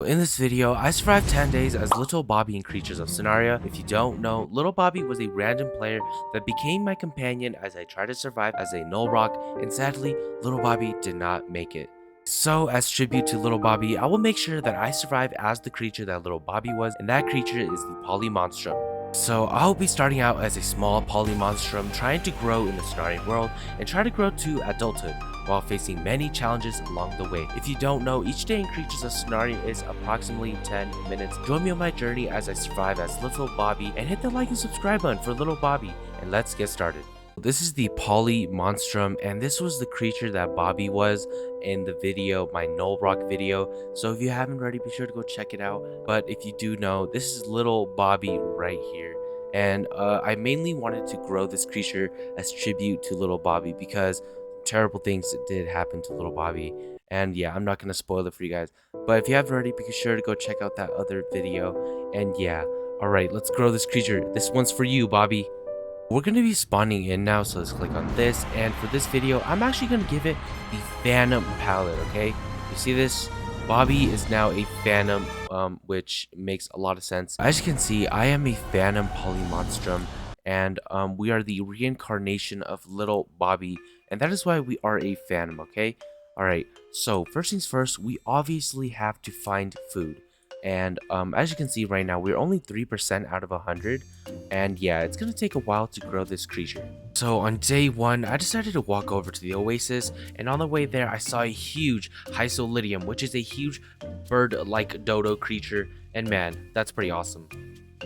In this video, I survived 10 days as Little Bobby in Creatures of Sonaria. If you don't know, Little Bobby was a random player that became my companion as I tried to survive as a null rock, and sadly, Little Bobby did not make it. So, as tribute to Little Bobby, I will make sure that I survive as the creature that Little Bobby was, and that creature is the polymonstrum. So I'll be starting out as a small polymonstrum trying to grow in the Sonaria world and try to grow to adulthood while facing many challenges along the way. If you don't know, each day in Creatures of Sonaria is approximately 10 minutes. Join me on my journey as I survive as Little Bobby and hit the like and subscribe button for Little Bobby, and let's get started. This is the polymonstrum, and this was the creature that Bobby was in the video, my null rock video. So if you haven't already, be sure to go check it out. But if you do know, this is Little Bobby right here. And I mainly wanted to grow this creature as tribute to Little Bobby because terrible things did happen to Little Bobby. And yeah, I'm not going to spoil it for you guys. But if you haven't already, be sure to go check out that other video. And yeah, alright, let's grow this creature. This one's for you, Bobby. We're going to be spawning in now, so let's click on this. And for this video, I'm actually going to give it the Phantom palette, okay? You see this? Bobby is now a Phantom, which makes a lot of sense. As you can see, I am a Phantom polymonstrum, and we are the reincarnation of Little Bobby, and that is why we are a Phantom, okay? Alright, so first things first, we obviously have to find food. And as you can see right now, we're only 3% out of 100. And yeah, it's going to take a while to grow this creature. So on day 1, I decided to walk over to the oasis. And on the way there, I saw a huge Hysolidium, which is a huge bird-like dodo creature. And man, that's pretty awesome.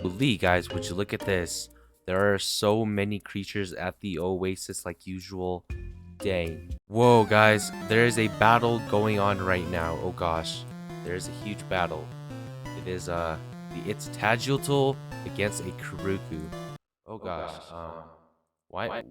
Holy guys, would you look at this? There are so many creatures at the oasis like usual. Dang. Whoa guys, there is a battle going on right now. Oh gosh, there's a huge battle. It is it's Tajutul against a Kuruku. Oh gosh. Why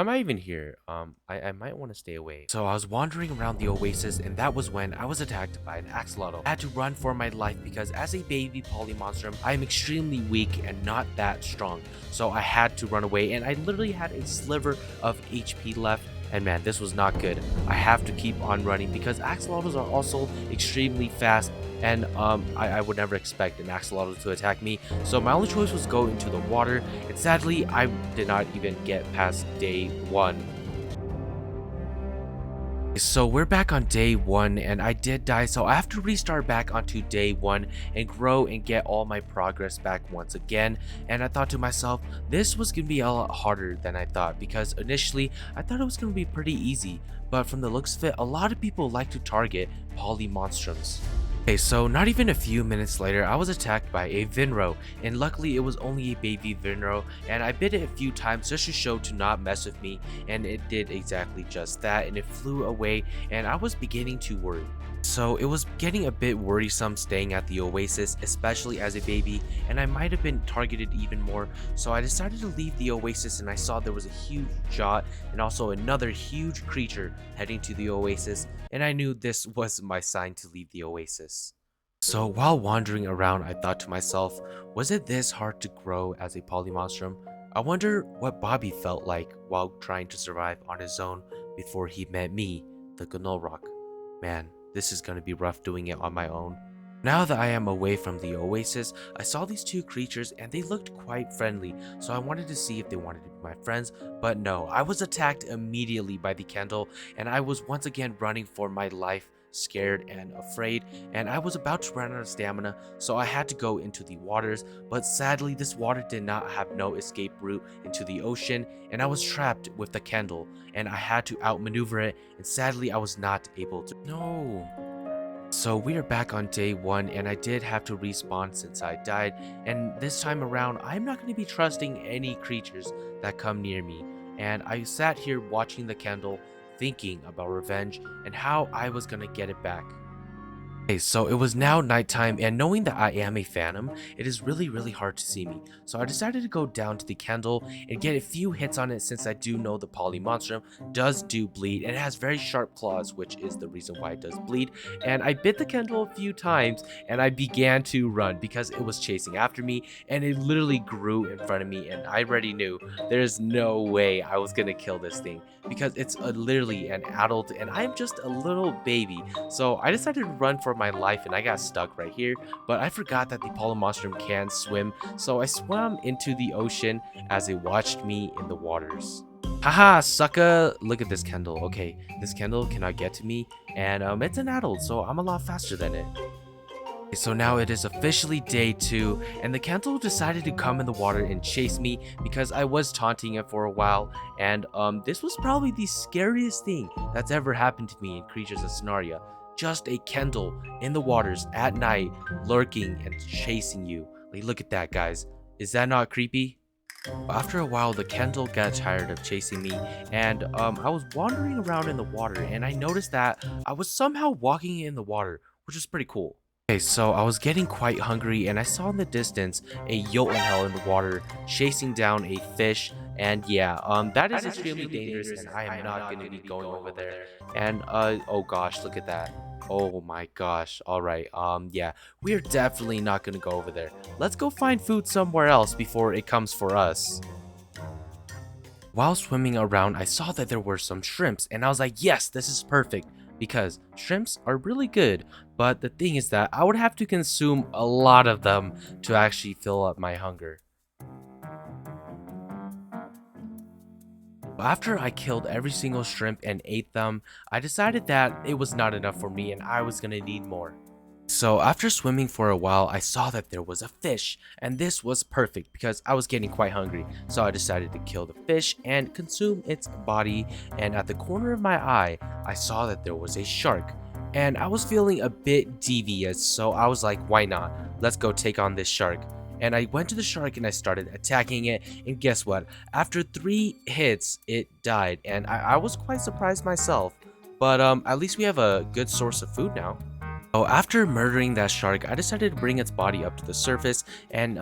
am I even here? I might want to stay away. So I was wandering around the oasis, and that was when I was attacked by an axolotl. I had to run for my life because as a baby polymonstrum, I am extremely weak and not that strong. So I had to run away, and I literally had a sliver of HP left. And man, this was not good. I have to keep on running because axolotls are also extremely fast, and I would never expect an axolotl to attack me. So my only choice was go into the water, and sadly, I did not even get past day 1. So we're back on day 1, and I did die, so I have to restart back onto day 1 and grow and get all my progress back once again. And I thought to myself, this was gonna be a lot harder than I thought, because initially I thought it was gonna be pretty easy, but from the looks of it, a lot of people like to target polymonstrums. Okay, so not even a few minutes later, I was attacked by a Vinro, and luckily it was only a baby Vinro, and I bit it a few times just to show to not mess with me, and it did exactly just that, and it flew away, and I was beginning to worry. So it was getting a bit worrisome staying at the oasis, especially as a baby, and I might have been targeted even more, so I decided to leave the oasis, and I saw there was a huge Jot and also another huge creature heading to the oasis, and I knew this was my sign to leave the oasis. So while wandering around, I thought to myself, was it this hard to grow as a polymonstrum? I wonder what Bobby felt like while trying to survive on his own before he met me, the Gnol Rock. Man, this is gonna be rough doing it on my own. Now that I am away from the oasis, I saw these two creatures and they looked quite friendly, so I wanted to see if they wanted to be my friends, but no, I was attacked immediately by the candle, and I was once again running for my life, scared and afraid, and I was about to run out of stamina, so I had to go into the waters, but sadly this water did not have no escape route into the ocean, and I was trapped with the candle, and I had to outmaneuver it, and sadly I was not able to. No. So we are back on day 1, and I did have to respawn since I died, and this time around I'm not going to be trusting any creatures that come near me, and I sat here watching the candle thinking about revenge and how I was going to get it back. Okay, so it was now nighttime, and knowing that I am a Phantom, it is really hard to see me. So I decided to go down to the candle and get a few hits on it, since I do know the polymonstrum does do bleed, and it has very sharp claws, which is the reason why it does bleed. And I bit the candle a few times, and I began to run because it was chasing after me, and it literally grew in front of me, and I already knew there's no way I was gonna kill this thing because it's literally an adult and I'm just a little baby. So I decided to run for my life and I got stuck right here, but I forgot that the polymonstrum can swim, so I swam into the ocean as it watched me in the waters. Haha, sucker! Look at this Kendall. Okay, this Kendall cannot get to me, and it's an adult, so I'm a lot faster than it. So now it is officially day 2, and the Kendall decided to come in the water and chase me because I was taunting it for a while, and this was probably the scariest thing that's ever happened to me in Creatures of Sonaria. Just a Kendall in the waters at night, lurking and chasing you. Like, look at that, guys. Is that not creepy? After a while, the Kendall got tired of chasing me, and I was wandering around in the water, and I noticed that I was somehow walking in the water, which is pretty cool. Okay, so I was getting quite hungry, and I saw in the distance a Jotunhell in the water chasing down a fish, and yeah, that is extremely dangerous, and I am not going to be going over there. And oh gosh, look at that. Oh my gosh. All right. Yeah, we're definitely not going to go over there. Let's go find food somewhere else before it comes for us. While swimming around, I saw that there were some shrimps, and I was like, yes, this is perfect, because shrimps are really good, but the thing is that I would have to consume a lot of them to actually fill up my hunger. After I killed every single shrimp and ate them, I decided that it was not enough for me and I was gonna need more. So after swimming for a while, I saw that there was a fish, and this was perfect because I was getting quite hungry. So I decided to kill the fish and consume its body, and at the corner of my eye, I saw that there was a shark. And I was feeling a bit devious, so I was like, why not? Let's go take on this shark. And I went to the shark and I started attacking it, and guess what? After 3 hits, it died, and I was quite surprised myself. But at least we have a good source of food now. So after murdering that shark, I decided to bring its body up to the surface and,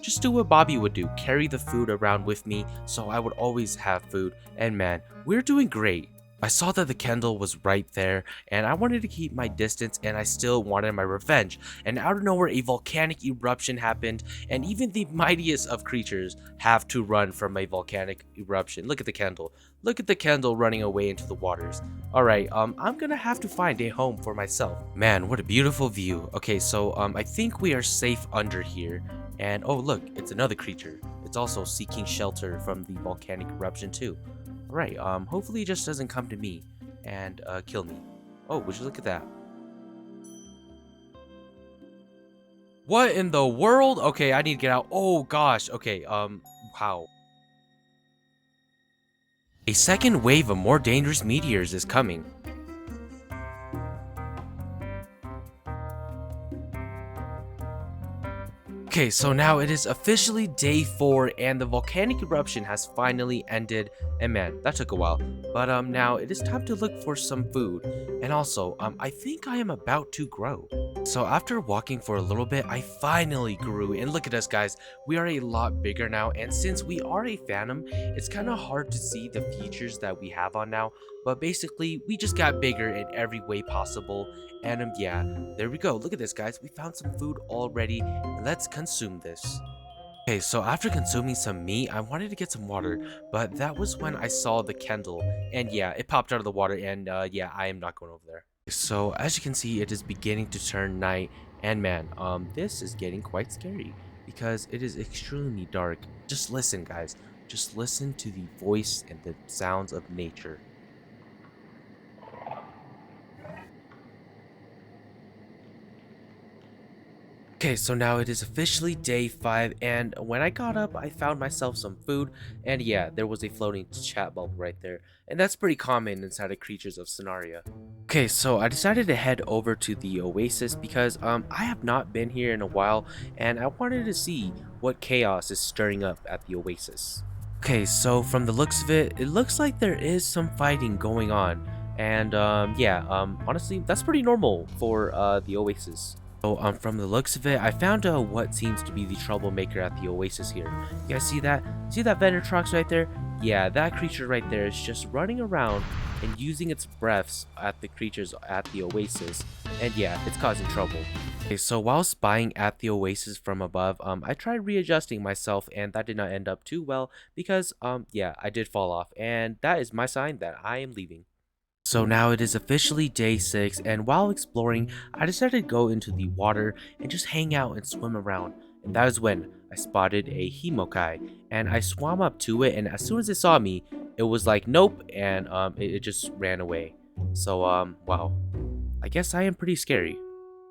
just do what Bobby would do, carry the food around with me so I would always have food. And man, we're doing great. I saw that the Kendall was right there, and I wanted to keep my distance, and I still wanted my revenge. And out of nowhere, a volcanic eruption happened, and even the mightiest of creatures have to run from a volcanic eruption. Look at the Kendall. Look at the Kendall running away into the waters. Alright, I'm gonna have to find a home for myself. Man, what a beautiful view. Okay, so I think we are safe under here. And oh look, it's another creature. It's also seeking shelter from the volcanic eruption too. Right, hopefully it just doesn't come to me and kill me. Oh, would you look at that? What in the world? Okay, I need to get out. Oh gosh, okay, how? A second wave of more dangerous meteors is coming. Okay, so now it is officially day 4 and the volcanic eruption has finally ended, and man, that took a while. But now it is time to look for some food, and also I think I am about to grow. So after walking for a little bit, I finally grew, and look at us guys, we are a lot bigger now, and since we are a phantom, it's kind of hard to see the features that we have on now, but basically we just got bigger in every way possible. And yeah, there we go. Look at this, guys. We found some food already. Let's consume this. Okay, so after consuming some meat, I wanted to get some water, but that was when I saw the Kendall. And yeah, it popped out of the water, and yeah, I am not going over there. So as you can see, it is beginning to turn night, and man, this is getting quite scary because it is extremely dark. Just listen, guys. Just listen to the voice and the sounds of nature. Okay, so now it is officially day 5, and when I got up, I found myself some food, and yeah, there was a floating chat bubble right there, and that's pretty common inside of Creatures of Sonaria. Okay, so I decided to head over to the Oasis because I have not been here in a while, and I wanted to see what chaos is stirring up at the Oasis. Okay, so from the looks of it, it looks like there is some fighting going on, and yeah, honestly, that's pretty normal for the Oasis. So from the looks of it, I found what seems to be the troublemaker at the Oasis here. You guys see that? See that Venetrox right there? Yeah, that creature right there is just running around and using its breaths at the creatures at the Oasis. And yeah, it's causing trouble. Okay, so while spying at the Oasis from above, I tried readjusting myself and that did not end up too well because, yeah, I did fall off. And that is my sign that I am leaving. So now it is officially day 6, and while exploring, I decided to go into the water and just hang out and swim around. And that is when I spotted a Himokai, and I swam up to it, and as soon as it saw me, it was like, nope, and it just ran away. So, wow. I guess I am pretty scary.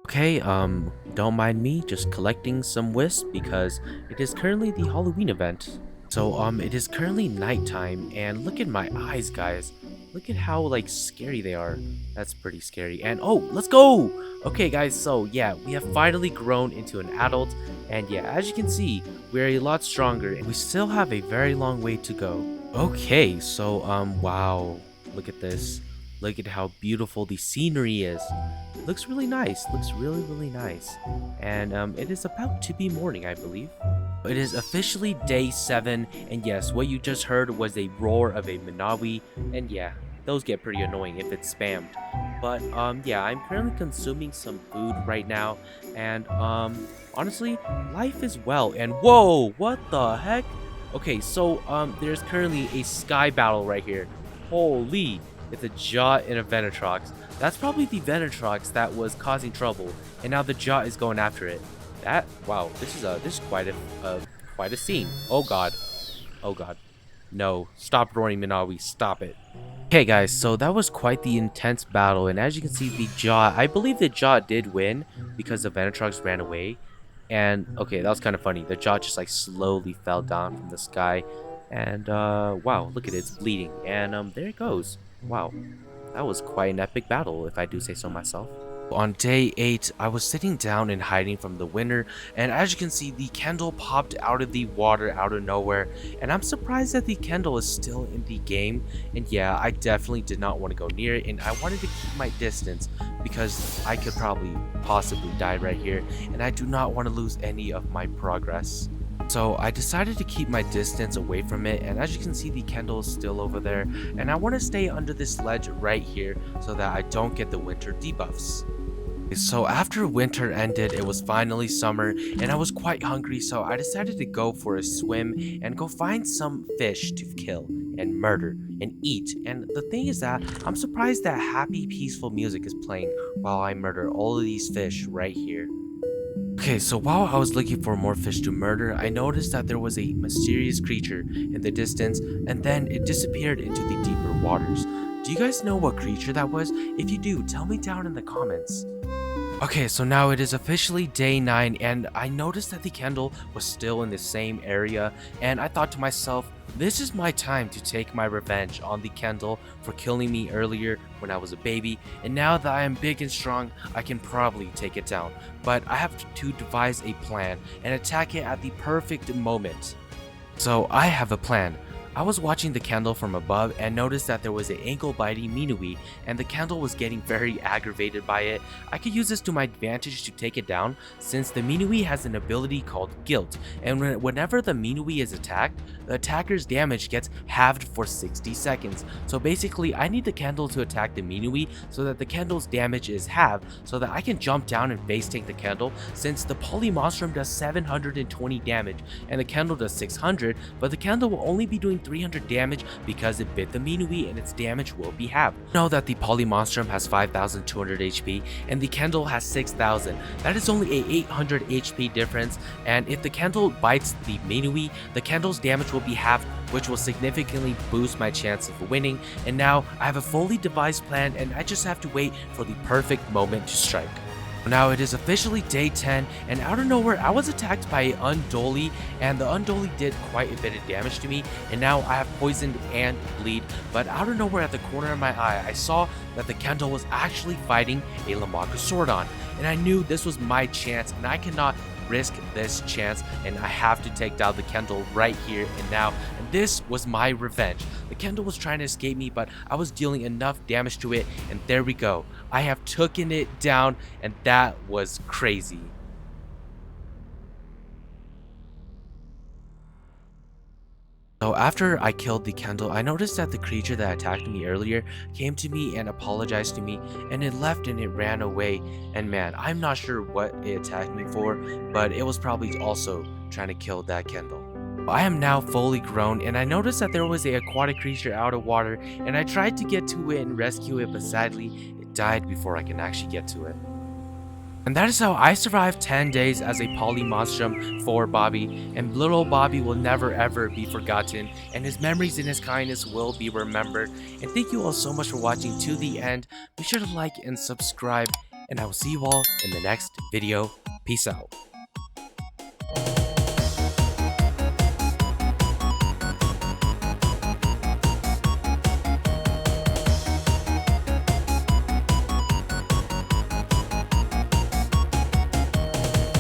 Okay, don't mind me just collecting some wisps because it is currently the Halloween event. So, it is currently nighttime, and look at my eyes, guys. Look at how, like, scary they are. That's pretty scary. And, oh, let's go! Okay, guys, so, yeah, we have finally grown into an adult, and yeah, as you can see, we're a lot stronger, and we still have a very long way to go. Okay, so, wow. Look at this. Look at how beautiful the scenery is. Looks really nice. Looks really, really nice. And it is about to be morning, I believe. It is officially day 7, and yes, what you just heard was a roar of a Manawi, and yeah, those get pretty annoying if it's spammed. But yeah, I'm currently consuming some food right now, and honestly, life is well. And whoa, what the heck? Okay, so there's currently a sky battle right here. Holy, it's a Jaw and a Venetrox. That's probably the Venetrox that was causing trouble, and now the Jaw is going after it. Wow, this is quite a scene. Oh god. Oh god. No, stop roaring, Minawi, stop it. Okay guys, so that was quite the intense battle, and as you can see, the Jaw, I believe the Jaw did win because the Venetrox ran away. And okay, that was kind of funny. The Jaw just like slowly fell down from the sky, and wow, look at it, it's bleeding, and there it goes. Wow, that was quite an epic battle, if I do say so myself. On day 8, I was sitting down and hiding from the winter, and as you can see, the Kendall popped out of the water out of nowhere, and I'm surprised that the Kendall is still in the game. And yeah, I definitely did not want to go near it, and I wanted to keep my distance because I could possibly die right here, and I do not want to lose any of my progress. So I decided to keep my distance away from it, and as you can see, the Kendall is still over there, and I want to stay under this ledge right here so that I don't get the winter debuffs. So after winter ended, it was finally summer, and I was quite hungry, so I decided to go for a swim and go find some fish to kill and murder and eat. And the thing is that I'm surprised that happy, peaceful music is playing while I murder all of these fish right here. Okay, so while I was looking for more fish to murder, I noticed that there was a mysterious creature in the distance, and then it disappeared into the deeper waters. Do you guys know what creature that was? If you do, tell me down in the comments. Okay, so now it is officially day 9, and I noticed that the Kendall was still in the same area, and I thought to myself, this is my time to take my revenge on the Kendall for killing me earlier when I was a baby, and now that I am big and strong, I can probably take it down. But I have to devise a plan and attack it at the perfect moment. So I have a plan. I was watching the Kendall from above and noticed that there was an ankle-biting Minui, and the Kendall was getting very aggravated by it. I could use this to my advantage to take it down, since the Minui has an ability called Guilt, and whenever the Minui is attacked, the attacker's damage gets halved for 60 seconds. So basically, I need the Kendall to attack the Minui so that the Kendall's damage is halved, so that I can jump down and face tank the Kendall, since the polymonstrum does 720 damage and the Kendall does 600, but the Kendall will only be doing 300 damage because it bit the Minui and its damage will be halved. Know that the polymonstrum has 5,200 HP and the Kendall has 6,000. That is only a 800 HP difference, and if the Kendall bites the Minui, the Kendall's damage will be halved, which will significantly boost my chance of winning. And now I have a fully devised plan, and I just have to wait for the perfect moment to strike. Now it is officially day 10, and out of nowhere I was attacked by an Undoli, and the Undoli did quite a bit of damage to me, and now I have poisoned and bleed. But out of nowhere at the corner of my eye, I saw that the Kendall was actually fighting a Lamakasordon, and I knew this was my chance, and I cannot risk this chance, and I have to take down the Kendall right here and now. And this was my revenge. The Kendall was trying to escape me, but I was dealing enough damage to it, and there we go. I have taken it down, and that was crazy. So after I killed the Kendall, I noticed that the creature that attacked me earlier came to me and apologized to me, and it left and it ran away. And man, I'm not sure what it attacked me for, but it was probably also trying to kill that Kendall. I am now fully grown, and I noticed that there was a aquatic creature out of water, and I tried to get to it and rescue it, but sadly, it died before I can actually get to it. And that is how I survived 10 days as a polymonstrum for Bobby, and little Bobby will never ever be forgotten, and his memories and his kindness will be remembered. And thank you all so much for watching to the end. Be sure to like and subscribe, and I will see you all in the next video. Peace out.